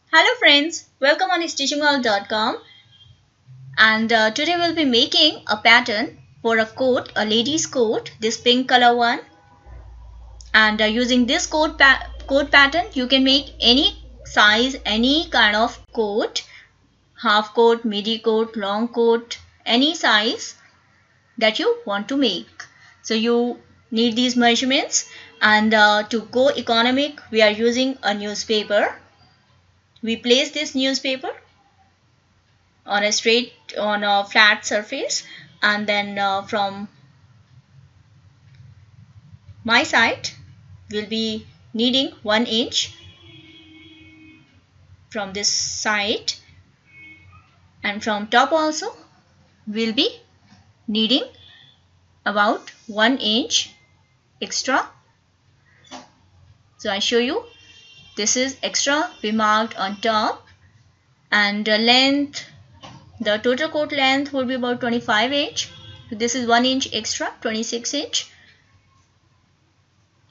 Hello friends, welcome on stitchingworld.com and today we'll be making a pattern for a coat, a lady's coat, this pink color one. And using this coat pattern you can make any size, any kind of coat, half coat, midi coat, long coat, any size that you want to make. So you need these measurements, and to go economic we are using a newspaper. We place this newspaper on a flat surface, and then from my side we'll be needing 1 inch from this side, and from top also we'll be needing about 1 inch extra. So I show you, this is extra we marked on top, and the total coat length will be about 25 inch. So this is 1 inch extra, 26 inch.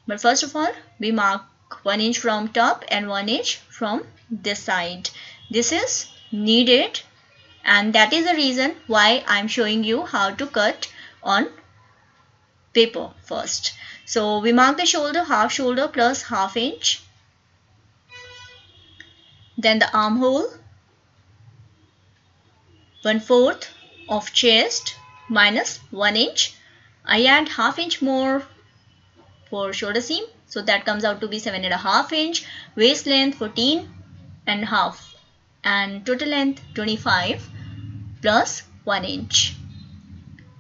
But first of all we mark 1 inch from top and 1 inch from this side. This is needed, and that is the reason why I'm showing you how to cut on paper first. So we mark the shoulder, half shoulder plus half inch. Then the armhole, 1/4 of chest minus 1 inch. I add half inch more for shoulder seam, so that comes out to be 7.5 inch. Waist length 14.5 and total length 25 plus 1 inch,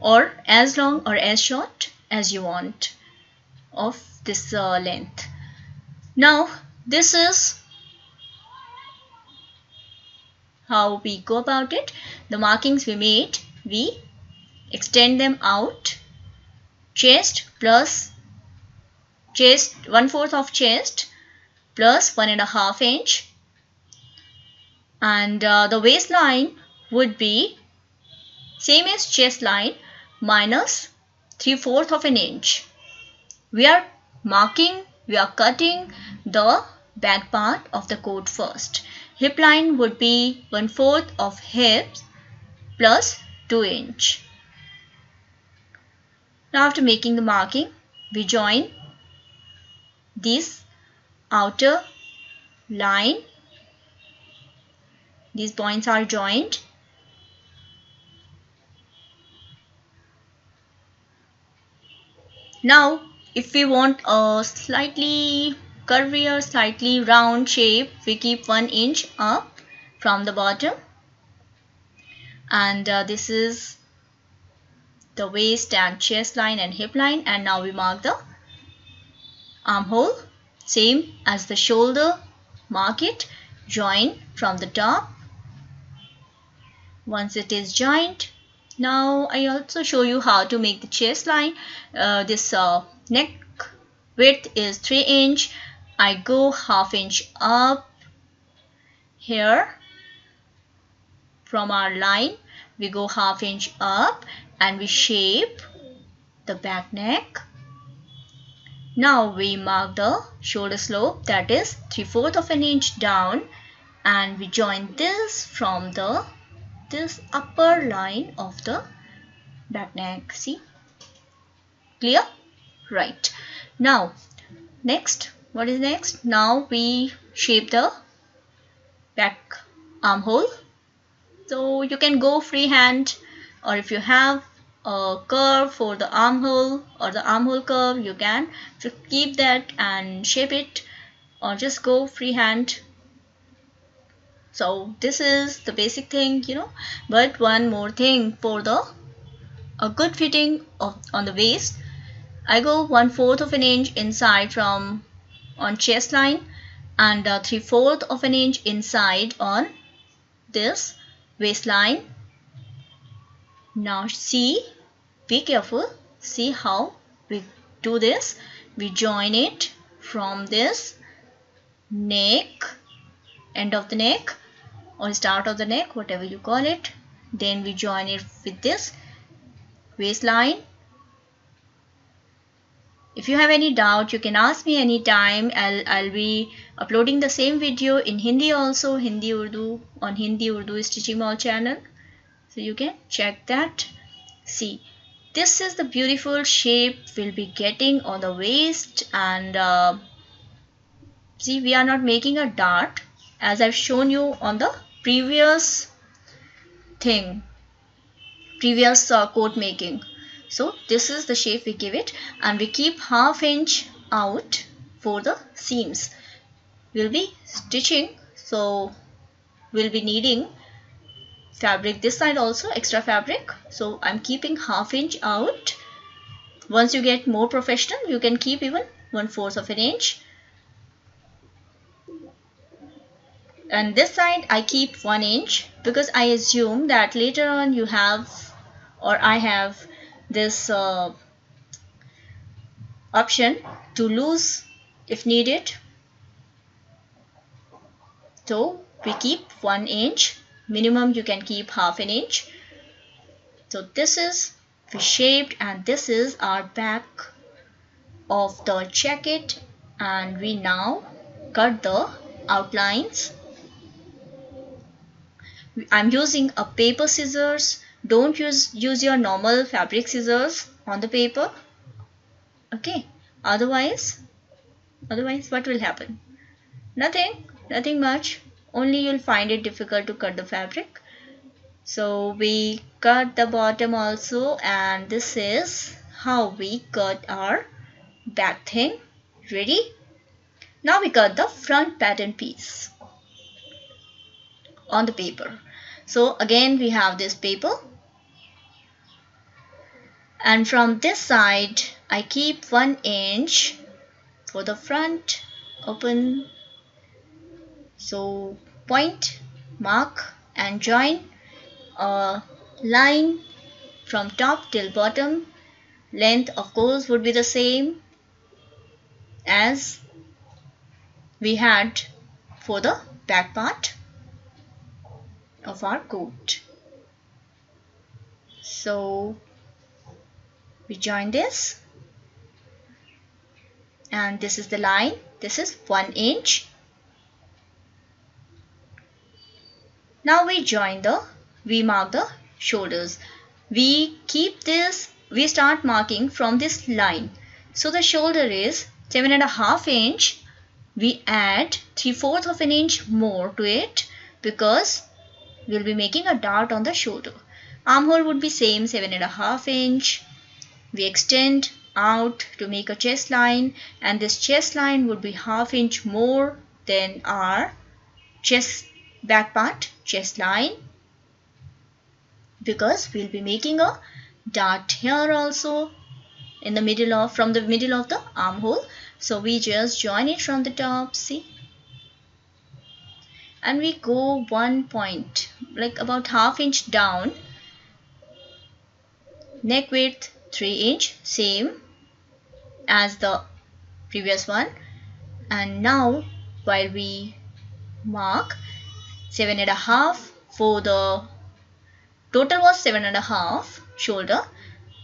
or as long or as short as you want of this length. Now this is how we go about it. The markings we made, we extend them out. Chest plus chest, 1/4 of chest plus 1.5 inch, and the waistline would be same as chest line minus 3/4 of an inch. We are cutting the back part of the coat first. Hip line would be 1/4 of hips plus 2 inch. Now after making the marking, we join this outer line. These points are joined. Now if we want a slightly curvier, slightly round shape, we keep 1 inch up from the bottom, and this is the waist and chest line and hip line. And now we mark the armhole, same as the shoulder. Mark it, join from the top. Once it is joined, now I also show you how to make the chest line. This neck width is 3 inch. I go half inch up here from our line. We go half inch up and we shape the back neck. Now we mark the shoulder slope, that is 3/4 of an inch down, and we join this from this upper line of the back neck. See? Clear? Right. Now next, what is next? Now we shape the back armhole. So you can go freehand, or if you have a curve for the armhole or the armhole curve, you can keep that and shape it, or just go freehand. So this is the basic thing, but one more thing, for a good fitting on the waist, I go 1/4 of an inch inside from on chest line, and 3/4 of an inch inside on this waistline. Now see, be careful, see how we do this. We join it from this neck, end of the neck or start of the neck, whatever you call it. Then we join it with this waistline, If you have any doubt, you can ask me anytime. I'll be uploading the same video in Hindi also, Hindi Urdu, on Hindi Urdu Stitching Mall channel. So you can check that. See, this is the beautiful shape we'll be getting on the waist. And see, we are not making a dart as I've shown you on the previous coat making. So this is the shape we give it, and we keep ½ inch out for the seams. We'll be stitching, so we'll be needing fabric this side also, extra fabric. So I'm keeping ½ inch out. Once you get more professional, you can keep even 1/4 of an inch. And this side I keep 1 inch because I assume that later on you have, or I have, this option to lose if needed. So we keep 1 inch. Minimum you can keep ½ an inch. So this is we shaped, and this is our back of the jacket, and we now cut the outlines. I'm using a paper scissors. Don't use your normal fabric scissors on the paper. Okay, otherwise what will happen? Nothing much. Only you'll find it difficult to cut the fabric. So we cut the bottom also, and this is how we cut our back thing. Ready? Now we cut the front pattern piece on the paper. So again we have this paper, and from this side I keep 1 inch for the front open. So point, mark and join a line from top till bottom. Length of course would be the same as we had for the back part of our coat. So we join this, and this is the line. This is 1 inch. Now we mark the shoulders. We keep this, we start marking from this line. So the shoulder is 7.5 inch. We add 3/4 of an inch more to it because we'll be making a dart on the shoulder. Armhole would be same 7.5 inch. We extend out to make a chest line, and this chest line would be ½ inch more than our chest back part chest line, because we'll be making a dart here also in the middle of, from the middle of the armhole. So we just join it from the top, see, and we go 1 point, like about ½ inch down. Neck width 3 inch, same as the previous one. And now while we mark 7.5 for the total was 7.5 shoulder,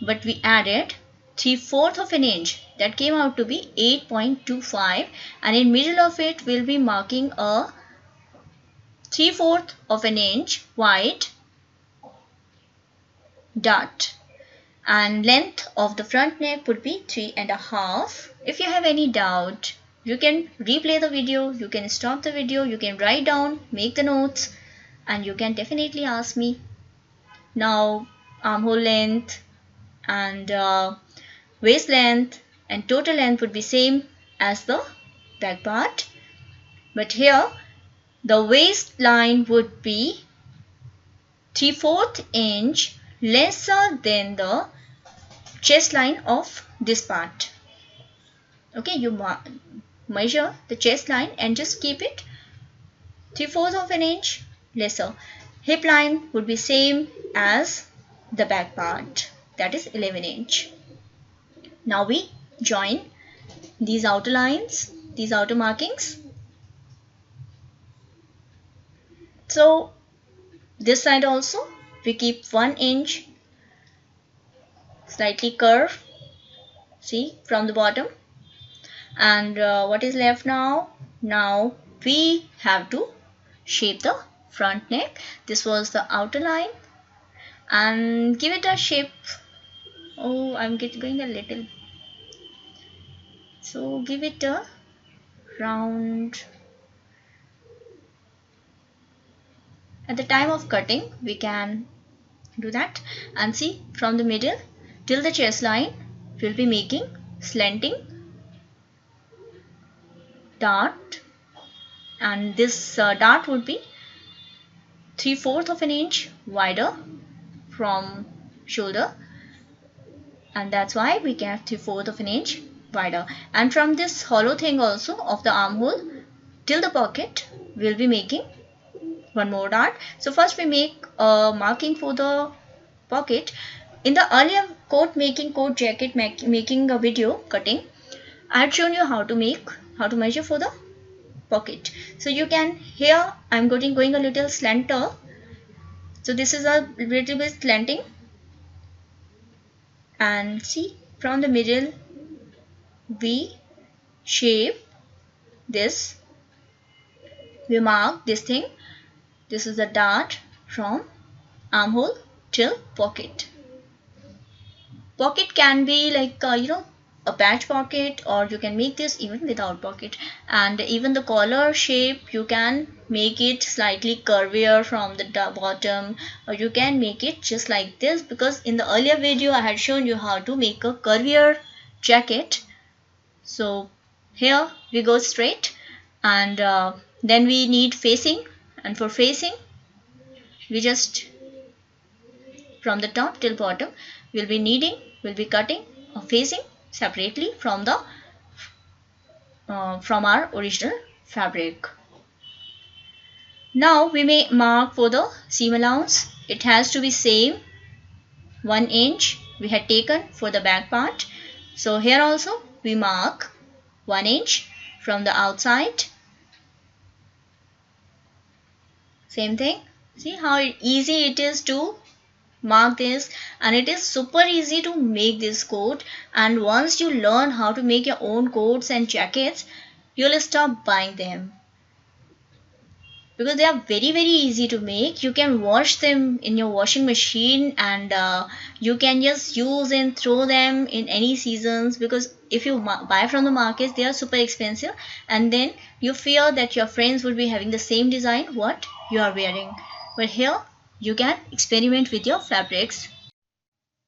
but we added 3/4 of an inch, that came out to be 8.25, and in middle of it we'll be marking a 3/4 of an inch wide dart, and length of the front neck would be 3.5. If you have any doubt, you can replay the video, you can stop the video, you can write down, make the notes, and you can definitely ask me. Now armhole length and waist length and total length would be same as the back part, but here the waistline would be 3/4 inch lesser than the chest line of this part. Okay, you measure the chest line and just keep it 3/4 of an inch lesser. Hip line would be same as the back part, that is 11 inch. Now we join these outer lines, these outer markings. So this side also we keep 1 inch slightly curve See, from the bottom. And what is left now? Now we have to shape the front neck. This was the outer line, and give it a shape. Oh, I'm going a little. So give it a round. At the time of cutting, we can do that. And see, from the middle till the chest line, we'll be making slanting dart, and this dart would be 3/4 of an inch wider from shoulder, and that's why we get 3/4 of an inch wider. And from this hollow thing also of the armhole till the pocket, we'll be making one more dart. So first we make a marking for the pocket. In the earlier coat jacket making a video cutting, I had shown you how to measure for the pocket. So you can, here I'm going a little slanter. So this is a little bit slanting, and see, from the middle we shape this, we mark this thing. This is the dart from armhole till pocket. Pocket can be like a patch pocket, or you can make this even without pocket. And even the collar shape, you can make it slightly curvier from the bottom, or you can make it just like this, because in the earlier video I had shown you how to make a curvier jacket. So here we go straight, and then we need facing, and for facing we just from the top till bottom we'll be cutting a facing separately from the from our original fabric. Now we may mark for the seam allowance. It has to be same 1 inch we had taken for the back part. So here also we mark 1 inch from the outside. Same thing. See how easy it is to mark this, and it is super easy to make this coat. And once you learn how to make your own coats and jackets, you'll stop buying them, because they are very easy to make. You can wash them in your washing machine, and you can just use and throw them in any seasons, because if you buy from the markets, they are super expensive, and then you fear that your friends would be having the same design what you are wearing. But here you can experiment with your fabrics.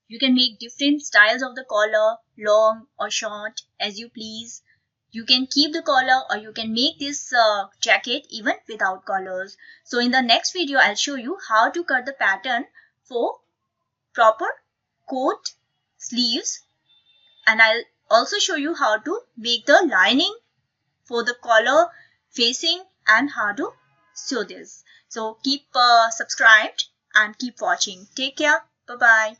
You can make different styles of the collar, long or short, as you please. You can keep the collar, or you can make this jacket even without collars. So in the next video, I'll show you how to cut the pattern for proper coat sleeves, and I'll also show you how to make the lining for the collar facing and how to sew this. So keep subscribed and keep watching. Take care. Bye bye.